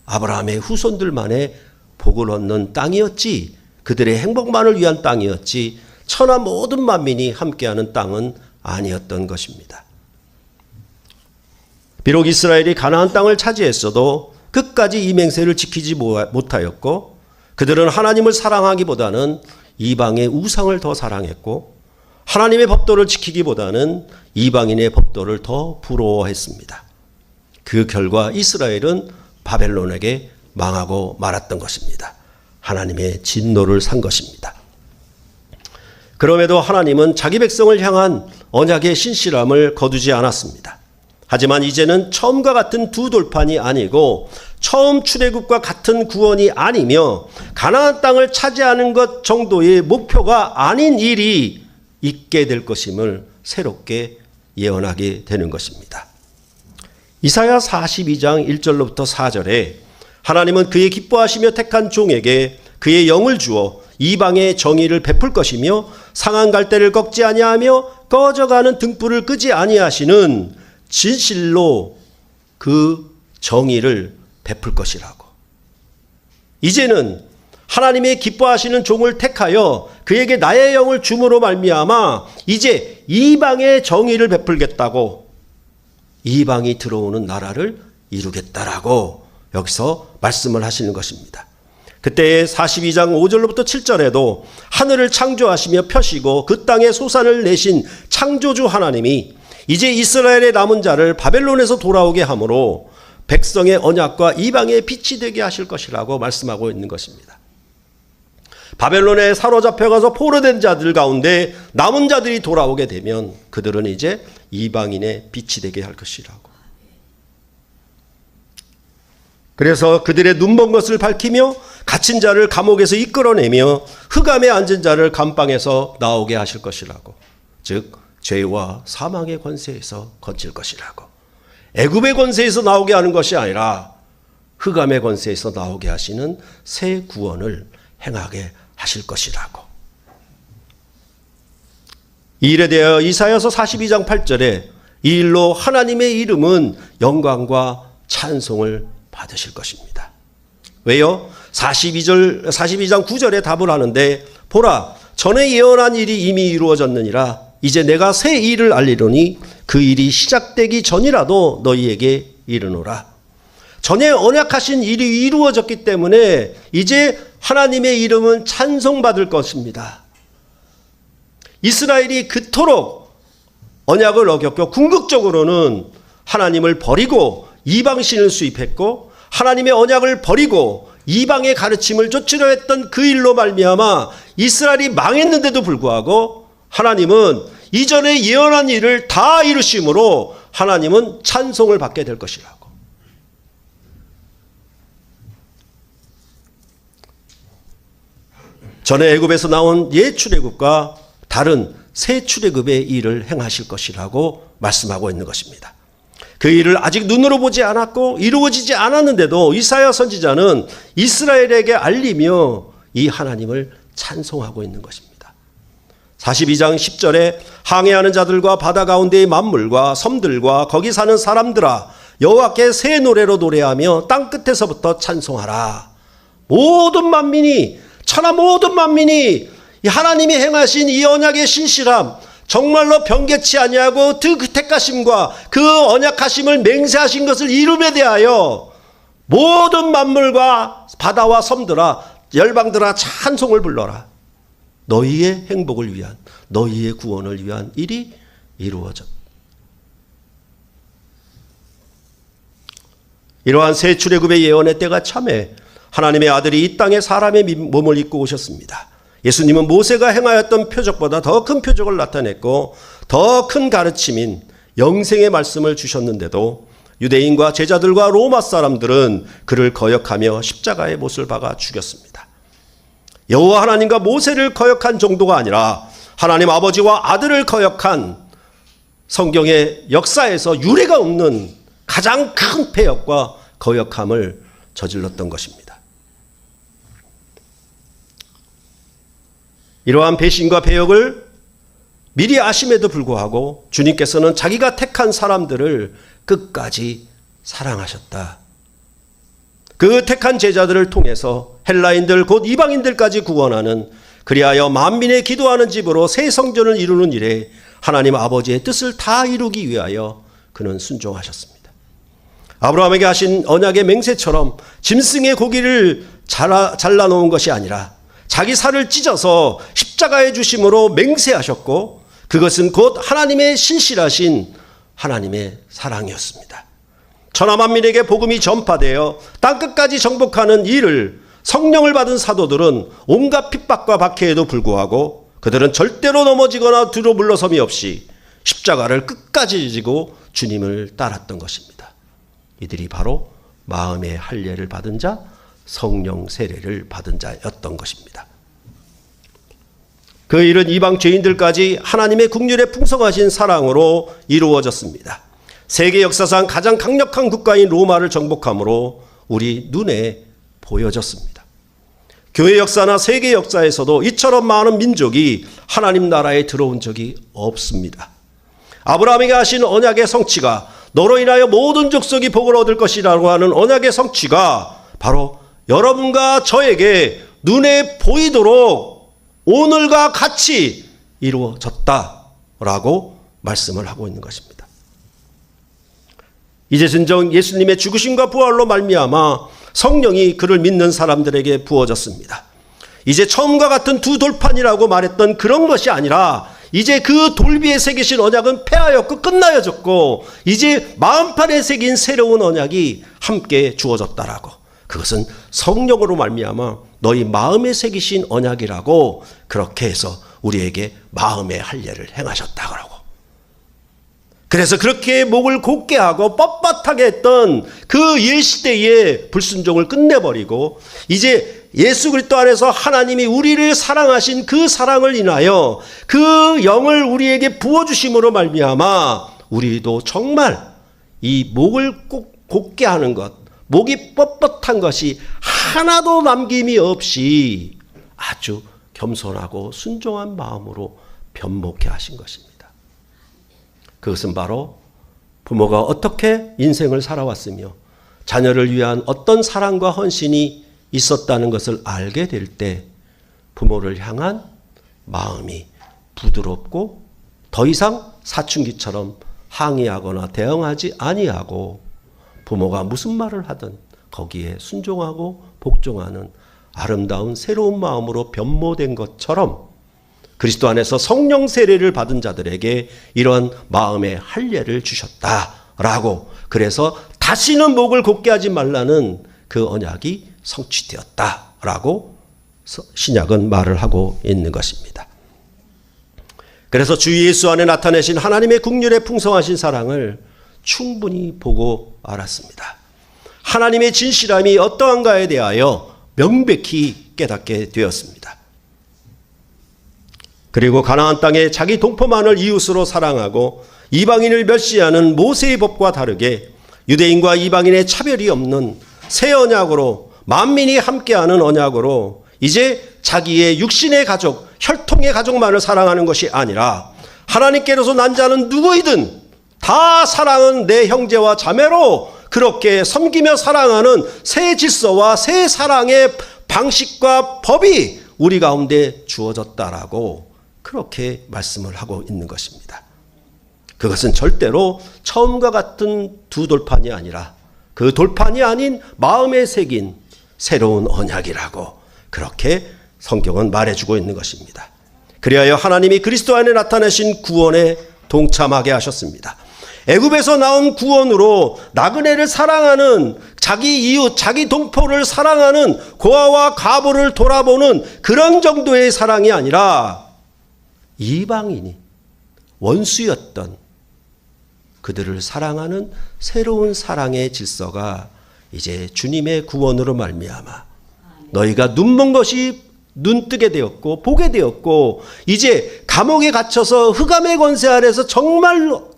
아브라함의 후손들만의 복을 얻는 땅이었지, 그들의 행복만을 위한 땅이었지 천하 모든 만민이 함께하는 땅은 아니었던 것입니다. 비록 이스라엘이 가나안 땅을 차지했어도 끝까지 이 맹세를 지키지 못하였고, 그들은 하나님을 사랑하기보다는 이방의 우상을 더 사랑했고, 하나님의 법도를 지키기보다는 이방인의 법도를 더 부러워했습니다. 그 결과 이스라엘은 바벨론에게 망하고 말았던 것입니다. 하나님의 진노를 산 것입니다. 그럼에도 하나님은 자기 백성을 향한 언약의 신실함을 거두지 않았습니다. 하지만 이제는 처음과 같은 두 돌판이 아니고 처음 출애굽과 같은 구원이 아니며 가나안 땅을 차지하는 것 정도의 목표가 아닌 일이 있게 될 것임을 새롭게 예언하게 되는 것입니다. 이사야 42장 1절로부터 4절에 하나님은 그의 기뻐하시며 택한 종에게 그의 영을 주어 이방의 정의를 베풀 것이며 상한 갈대를 꺾지 아니하며 꺼져가는 등불을 끄지 아니하시는 진실로 그 정의를 베풀 것이라고. 이제는 하나님의 기뻐하시는 종을 택하여 그에게 나의 영을 줌으로 말미암아 이제 이방의 정의를 베풀겠다고, 이방이 들어오는 나라를 이루겠다라고 여기서 말씀을 하시는 것입니다. 그때 42장 5절로부터 7절에도 하늘을 창조하시며 펴시고 그 땅에 소산을 내신 창조주 하나님이 이제 이스라엘의 남은 자를 바벨론에서 돌아오게 함으로 백성의 언약과 이방의 빛이 되게 하실 것이라고 말씀하고 있는 것입니다. 바벨론에 사로잡혀가서 포로된 자들 가운데 남은 자들이 돌아오게 되면 그들은 이제 이방인의 빛이 되게 할 것이라고. 그래서 그들의 눈먼 것을 밝히며 갇힌 자를 감옥에서 이끌어내며 흑암에 앉은 자를 감방에서 나오게 하실 것이라고. 즉 죄와 사망의 권세에서 건질 것이라고. 애굽의 권세에서 나오게 하는 것이 아니라 흑암의 권세에서 나오게 하시는 새 구원을 행하게 하실 것이라고. 이 일에 대하여 이사야서 42장 8절에 이 일로 하나님의 이름은 영광과 찬송을 받으실 것입니다. 왜요? 42장 9절에 답을 하는데, 보라 전에 예언한 일이 이미 이루어졌느니라. 이제 내가 새 일을 알리노니 그 일이 시작되기 전이라도 너희에게 이르노라. 전에 언약하신 일이 이루어졌기 때문에 이제 하나님의 이름은 찬송받을 것입니다. 이스라엘이 그토록 언약을 어겼고 궁극적으로는 하나님을 버리고 이방신을 수입했고 하나님의 언약을 버리고 이방의 가르침을 쫓으려 했던 그 일로 말미암아 이스라엘이 망했는데도 불구하고 하나님은 이전에 예언한 일을 다 이루심으로 하나님은 찬송을 받게 될 것이라고. 전에 애굽에서 나온 옛 출애굽과 다른 새 출애굽의 일을 행하실 것이라고 말씀하고 있는 것입니다. 그 일을 아직 눈으로 보지 않았고 이루어지지 않았는데도 이사야 선지자는 이스라엘에게 알리며 이 하나님을 찬송하고 있는 것입니다. 42장 10절에 항해하는 자들과 바다 가운데의 만물과 섬들과 거기 사는 사람들아 여호와께 새 노래로 노래하며 땅 끝에서부터 찬송하라. 모든 만민이, 천하 모든 만민이 이 하나님이 행하신 이 언약의 신실함, 정말로 변개치 아니하고 그 택하심과 그 언약하심을 맹세하신 것을 이름에 대하여 모든 만물과 바다와 섬들아 열방들아 찬송을 불러라. 너희의 행복을 위한, 너희의 구원을 위한 일이 이루어졌다. 이러한 새 출애굽의 예언의 때가 참에 하나님의 아들이 이 땅에 사람의 몸을 입고 오셨습니다. 예수님은 모세가 행하였던 표적보다 더 큰 표적을 나타냈고 더 큰 가르침인 영생의 말씀을 주셨는데도 유대인과 제자들과 로마 사람들은 그를 거역하며 십자가에 못을 박아 죽였습니다. 여호와 하나님과 모세를 거역한 정도가 아니라 하나님 아버지와 아들을 거역한 성경의 역사에서 유례가 없는 가장 큰 패역과 거역함을 저질렀던 것입니다. 이러한 배신과 배역을 미리 아심에도 불구하고 주님께서는 자기가 택한 사람들을 끝까지 사랑하셨다. 그 택한 제자들을 통해서 헬라인들 곧 이방인들까지 구원하는, 그리하여 만민의 기도하는 집으로 새 성전을 이루는 일에 하나님 아버지의 뜻을 다 이루기 위하여 그는 순종하셨습니다. 아브라함에게 하신 언약의 맹세처럼 짐승의 고기를 잘라놓은 것이 아니라 자기 살을 찢어서 십자가에 주심으로 맹세하셨고 그것은 곧 하나님의 신실하신 하나님의 사랑이었습니다. 천하만민에게 복음이 전파되어 땅끝까지 정복하는 일을 성령을 받은 사도들은 온갖 핍박과 박해에도 불구하고 그들은 절대로 넘어지거나 뒤로 물러섬이 없이 십자가를 끝까지 지고 주님을 따랐던 것입니다. 이들이 바로 마음의 할례를 받은 자, 성령 세례를 받은 자였던 것입니다. 그 일은 이방 죄인들까지 하나님의 국률에 풍성하신 사랑으로 이루어졌습니다. 세계 역사상 가장 강력한 국가인 로마를 정복함으로 우리 눈에 보여졌습니다. 교회 역사나 세계 역사에서도 이처럼 많은 민족이 하나님 나라에 들어온 적이 없습니다. 아브라함에게 하신 언약의 성취가 너로 인하여 모든 족속이 복을 얻을 것이라고 하는 언약의 성취가 바로 여러분과 저에게 눈에 보이도록 오늘과 같이 이루어졌다라고 말씀을 하고 있는 것입니다. 이제 진정 예수님의 죽으심과 부활로 말미암아 성령이 그를 믿는 사람들에게 부어졌습니다. 이제 처음과 같은 두 돌판이라고 말했던 그런 것이 아니라 이제 그 돌비에 새기신 언약은 폐하였고 끝나여졌고 이제 마음판에 새긴 새로운 언약이 함께 주어졌다라고. 그것은 성령으로 말미암아 너희 마음에 새기신 언약이라고 그렇게 해서 우리에게 마음의 할례를 행하셨다 그러고. 그래서 그렇게 목을 곧게 하고 뻣뻣하게 했던 그 옛시대의 불순종을 끝내버리고 이제 예수 그리스도 안에서 하나님이 우리를 사랑하신 그 사랑을 인하여 그 영을 우리에게 부어주심으로 말미암아 우리도 정말 이 목을 꼭 곧게 하는 것, 목이 뻣뻣한 것이 하나도 남김이 없이 아주 겸손하고 순종한 마음으로 변목해 하신 것입니다. 그것은 바로 부모가 어떻게 인생을 살아왔으며 자녀를 위한 어떤 사랑과 헌신이 있었다는 것을 알게 될 때 부모를 향한 마음이 부드럽고 더 이상 사춘기처럼 항의하거나 대응하지 아니하고 부모가 무슨 말을 하든 거기에 순종하고 복종하는 아름다운 새로운 마음으로 변모된 것처럼 그리스도 안에서 성령 세례를 받은 자들에게 이런 마음의 할례를 주셨다라고, 그래서 다시는 목을 곧게 하지 말라는 그 언약이 성취되었다라고 신약은 말을 하고 있는 것입니다. 그래서 주 예수 안에 나타내신 하나님의 국률에 풍성하신 사랑을 충분히 보고 알았습니다. 하나님의 진실함이 어떠한가에 대하여 명백히 깨닫게 되었습니다. 그리고 가나안 땅에 자기 동포만을 이웃으로 사랑하고 이방인을 멸시하는 모세의 법과 다르게 유대인과 이방인의 차별이 없는 새 언약으로 만민이 함께하는 언약으로 이제 자기의 육신의 가족, 혈통의 가족만을 사랑하는 것이 아니라 하나님께로서 난 자는 누구이든 다 사랑은 내 형제와 자매로 그렇게 섬기며 사랑하는 새 질서와 새 사랑의 방식과 법이 우리 가운데 주어졌다라고 그렇게 말씀을 하고 있는 것입니다. 그것은 절대로 처음과 같은 두 돌판이 아니라 그 돌판이 아닌 마음에 새긴 새로운 언약이라고 그렇게 성경은 말해주고 있는 것입니다. 그리하여 하나님이 그리스도 안에 나타내신 구원에 동참하게 하셨습니다. 애굽에서 나온 구원으로 나그네를 사랑하는 자기 이웃, 자기 동포를 사랑하는 고아와 과부를 돌아보는 그런 정도의 사랑이 아니라 이방인이 원수였던 그들을 사랑하는 새로운 사랑의 질서가 이제 주님의 구원으로 말미암아 너희가 눈먼 것이 눈뜨게 되었고 보게 되었고 이제 감옥에 갇혀서 흑암의 권세 아래서 정말로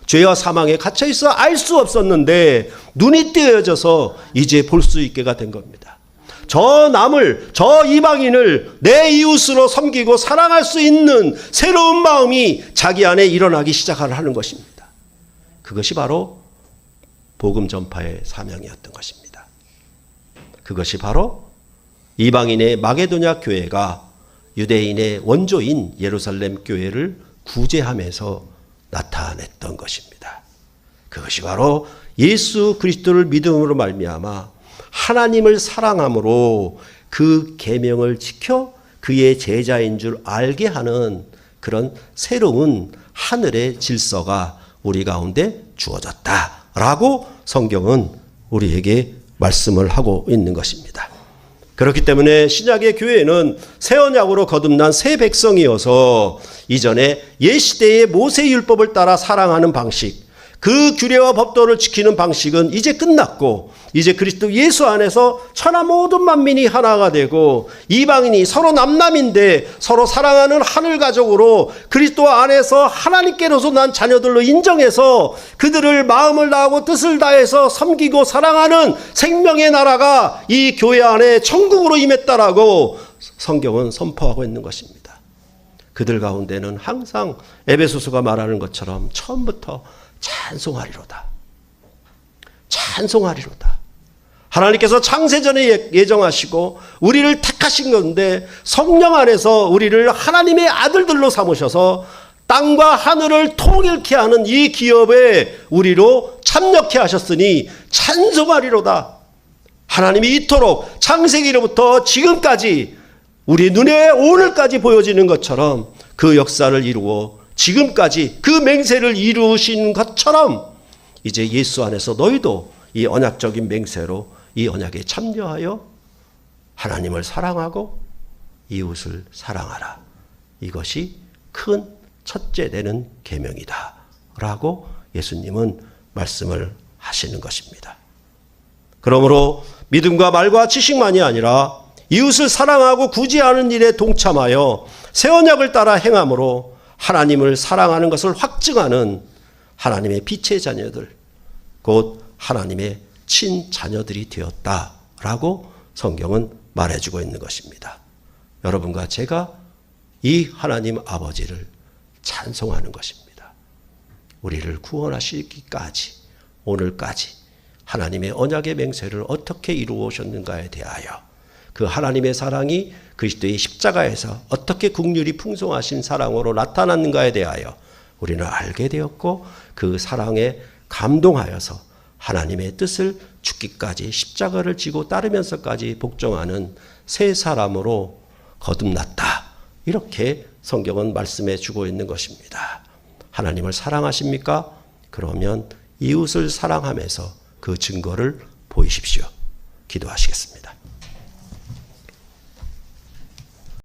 죄와 사망에 갇혀 있어 알 수 없었는데 눈이 띄어져서 이제 볼 수 있게가 된 겁니다. 저 남을, 저 이방인을 내 이웃으로 섬기고 사랑할 수 있는 새로운 마음이 자기 안에 일어나기 시작하는 것입니다. 그것이 바로 복음 전파의 사명이었던 것입니다. 그것이 바로 이방인의 마게도냐 교회가 유대인의 원조인 예루살렘 교회를 구제하면서 나타냈던 것입니다. 그것이 바로 예수 그리스도를 믿음으로 말미암아 하나님을 사랑함으로 그 계명을 지켜 그의 제자인 줄 알게 하는 그런 새로운 하늘의 질서가 우리 가운데 주어졌다라고 성경은 우리에게 말씀을 하고 있는 것입니다. 그렇기 때문에 신약의 교회는 새 언약으로 거듭난 새 백성이어서 이전에 옛시대의 모세 율법을 따라 사랑하는 방식, 그 규례와 법도를 지키는 방식은 이제 끝났고 이제 그리스도 예수 안에서 천하 모든 만민이 하나가 되고 이방인이 서로 남남인데 서로 사랑하는 하늘 가족으로 그리스도 안에서 하나님께로서 난 자녀들로 인정해서 그들을 마음을 다하고 뜻을 다해서 섬기고 사랑하는 생명의 나라가 이 교회 안에 천국으로 임했다라고 성경은 선포하고 있는 것입니다. 그들 가운데는 항상 에베소서가 말하는 것처럼 처음부터 찬송하리로다. 찬송하리로다. 하나님께서 창세전에 예정하시고 우리를 택하신 건데 성령 안에서 우리를 하나님의 아들들로 삼으셔서 땅과 하늘을 통일케 하는 이 기업에 우리로 참여케 하셨으니 찬송하리로다. 하나님이 이토록 창세기로부터 지금까지 우리 눈에 오늘까지 보여지는 것처럼 그 역사를 이루어 지금까지 그 맹세를 이루신 것처럼 이제 예수 안에서 너희도 이 언약적인 맹세로 이 언약에 참여하여 하나님을 사랑하고 이웃을 사랑하라. 이것이 큰 첫째 되는 계명이다 라고 예수님은 말씀을 하시는 것입니다. 그러므로 믿음과 말과 지식만이 아니라 이웃을 사랑하고 구제하는 일에 동참하여 새 언약을 따라 행함으로 하나님을 사랑하는 것을 확증하는 하나님의 빛의 자녀들, 곧 하나님의 친자녀들이 되었다라고 성경은 말해주고 있는 것입니다. 여러분과 제가 이 하나님 아버지를 찬송하는 것입니다. 우리를 구원하시기까지 오늘까지 하나님의 언약의 맹세를 어떻게 이루어 오셨는가에 대하여 그 하나님의 사랑이 그리스도의 십자가에서 어떻게 긍휼이 풍성하신 사랑으로 나타났는가에 대하여 우리는 알게 되었고 그 사랑에 감동하여서 하나님의 뜻을 죽기까지 십자가를 지고 따르면서까지 복종하는 새 사람으로 거듭났다. 이렇게 성경은 말씀해 주고 있는 것입니다. 하나님을 사랑하십니까? 그러면 이웃을 사랑하면서 그 증거를 보이십시오. 기도하시겠습니다.